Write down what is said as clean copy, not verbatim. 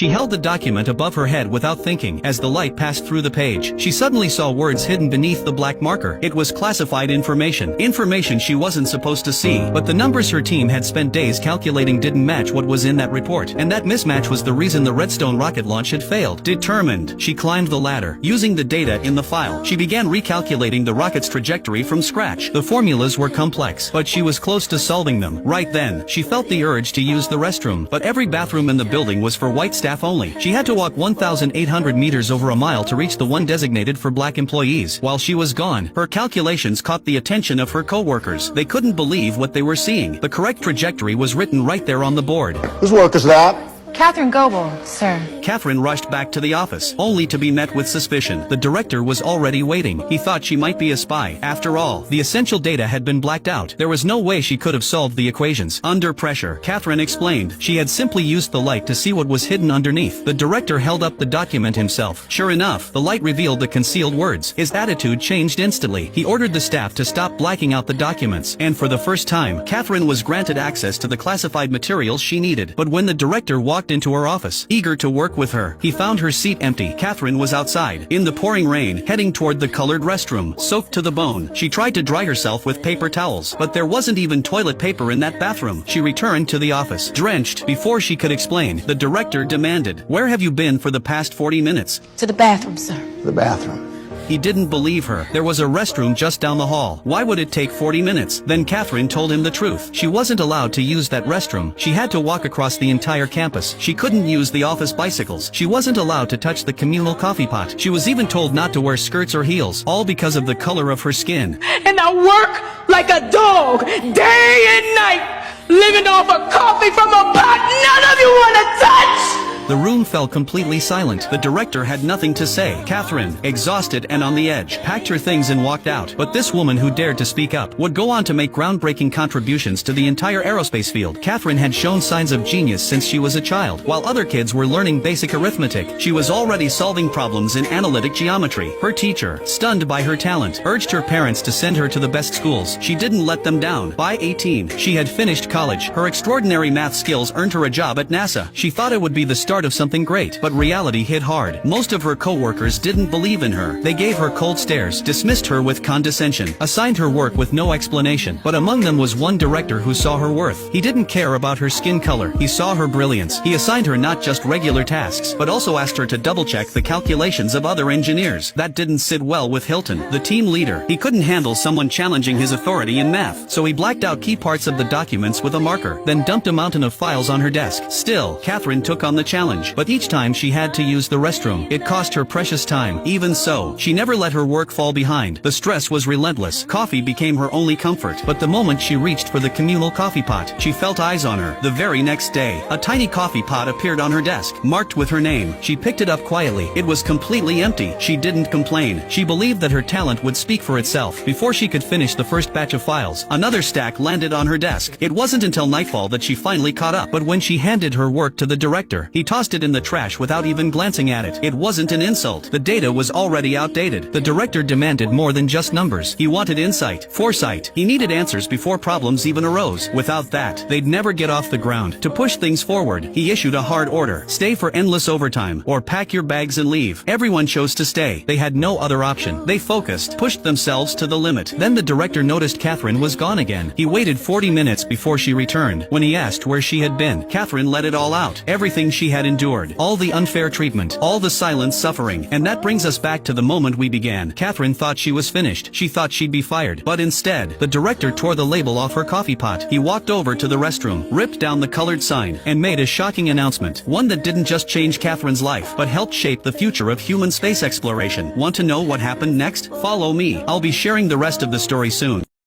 She held the document above her head without thinking. As the light passed through the page, she suddenly saw words hidden beneath the black marker. It was classified information. Information she wasn't supposed to see. But the numbers her team had spent days calculating didn't match what was in that report. And that mismatch was the reason the Redstone rocket launch had failed. Determined, she climbed the ladder. Using the data in the file, she began recalculating the rocket's trajectory from scratch. The formulas were complex, but she was close to solving them. Right then, she felt the urge to use the restroom. But every bathroom in the building was for white staff only. She had to walk 1,800 meters over a mile to reach the one designated for black employees. While she was gone, her calculations caught the attention of her co-workers. They couldn't believe what they were seeing. The correct trajectory was written right there on the board. Whose work is that? Catherine Goebel, sir. Catherine rushed back to the office, only to be met with suspicion. The director was already waiting. He thought she might be a spy. After all, the essential data had been blacked out. There was no way she could have solved the equations. Under pressure, Catherine explained. She had simply used the light to see what was hidden underneath. The director held up the document himself. Sure enough, the light revealed the concealed words. His attitude changed instantly. He ordered the staff to stop blacking out the documents. And for the first time, Catherine was granted access to the classified materials she needed. But when the director walked into her office, eager to work with her, he found her seat empty. Catherine was outside, in the pouring rain, heading toward the colored restroom, soaked to the bone. She tried to dry herself with paper towels, but there wasn't even toilet paper in that bathroom. She returned to the office, drenched. Before she could explain, the director demanded, "Where have you been for the past 40 minutes? To the bathroom, sir. The bathroom. He didn't believe her. There was a restroom just down the hall. Why would it take 40 minutes? Then Catherine told him the truth. She wasn't allowed to use that restroom. She had to walk across the entire campus. She couldn't use the office bicycles. She wasn't allowed to touch the communal coffee pot. She was even told not to wear skirts or heels, all because of the color of her skin. And I work like a dog, day and night, living off of coffee from a pot none of you want to touch! The room fell completely silent. The director had nothing to say. Catherine, exhausted and on the edge, packed her things and walked out. But this woman who dared to speak up would go on to make groundbreaking contributions to the entire aerospace field. Catherine had shown signs of genius since she was a child. While other kids were learning basic arithmetic, she was already solving problems in analytic geometry. Her teacher, stunned by her talent, urged her parents to send her to the best schools. She didn't let them down. By 18, she had finished college. Her extraordinary math skills earned her a job at NASA. She thought it would be the start of something great, but reality hit hard. Most of her co-workers didn't believe in her. They gave her cold stares, dismissed her with condescension, assigned her work with no explanation. But among them was one director who saw her worth. He didn't care about her skin color. He saw her brilliance. He assigned her not just regular tasks, but also asked her to double-check the calculations of other engineers. That didn't sit well with Hilton, the team leader. He couldn't handle someone challenging his authority in math, so he blacked out key parts of the documents with a marker, then dumped a mountain of files on her desk. Still, Catherine took on the challenge. But each time she had to use the restroom, it cost her precious time. Even so, she never let her work fall behind. The stress was relentless. Coffee became her only comfort. But the moment she reached for the communal coffee pot, she felt eyes on her. The very next day, a tiny coffee pot appeared on her desk, marked with her name. She picked it up quietly. It was completely empty. She didn't complain. She believed that her talent would speak for itself. Before she could finish the first batch of files, another stack landed on her desk. It wasn't until nightfall that she finally caught up. But when she handed her work to the director, he tossed it in the trash without even glancing at it. It wasn't an insult. The data was already outdated. The director demanded more than just numbers. He wanted insight, foresight. He needed answers before problems even arose. Without that, they'd never get off the ground. To push things forward, he issued a hard order. Stay for endless overtime, or pack your bags and leave. Everyone chose to stay. They had no other option. They focused, pushed themselves to the limit. Then the director noticed Catherine was gone again. He waited 40 minutes before she returned. When he asked where she had been, Catherine let it all out. Everything she had endured. All the unfair treatment, all the silent suffering. And that brings us back to the moment we began. Catherine thought she was finished. She thought she'd be fired. But instead, the director tore the label off her coffee pot. He walked over to the restroom, ripped down the colored sign, and made a shocking announcement. One that didn't just change Catherine's life, but helped shape the future of human space exploration. Want to know what happened next? Follow me. I'll be sharing the rest of the story soon.